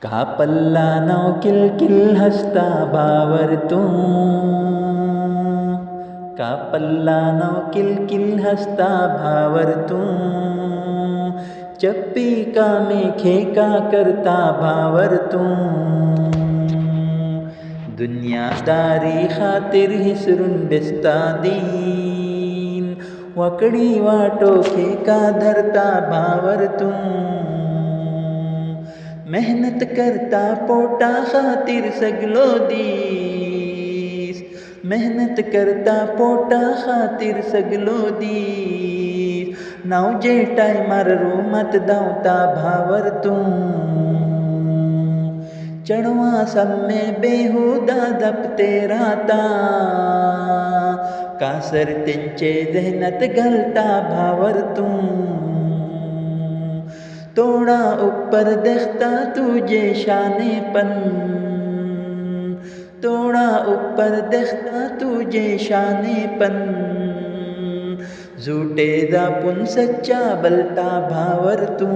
का पल्ला नौ किल हसता भावर तू, का पल्ला नौ किल हसता भावर तू, चप्पी का में खेका करता भावर तू, दुनियादारी खातीर हिसरून बेसता दीन, वाकडी वाटो खेका धरता भावर तू, मेहनत करता पोटा खातीर सगलो दीस, मेहनत करता पोटा खातीर सगलो दीस, नाव जे टायमार रूमात धांवता भावर तू, चेडवां सामने बेहुदा दपते राता, कासर तेंचे जहनात घालता भावर तू, थोड़ा ऊपर देखता तुझे शानेपन, थोड़ा ऊपर देखता तुझे शानेपन, झूठे दापून सच्चा बलता भावर तू,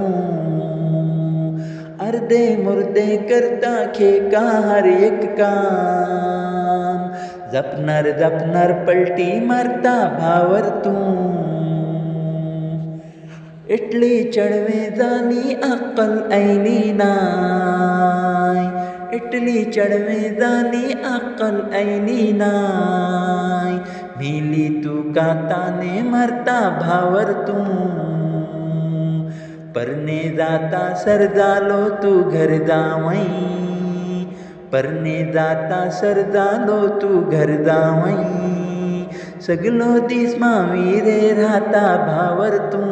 अर्धे मुर्दे करता खेका हर एक काम, जपनार पलटी मारता भावर तू, इटली चढवे जानी अक्कल ऐली नाय, इटली चढवे जानी अक्कल ऐली नाय, मिली तू का ताने मारता भावर तू, परने जाता सर जालो तू घर जावई, परने जाता सर जालो तू घर जावई, सगलो दिस मावी रे राहता भावर तू,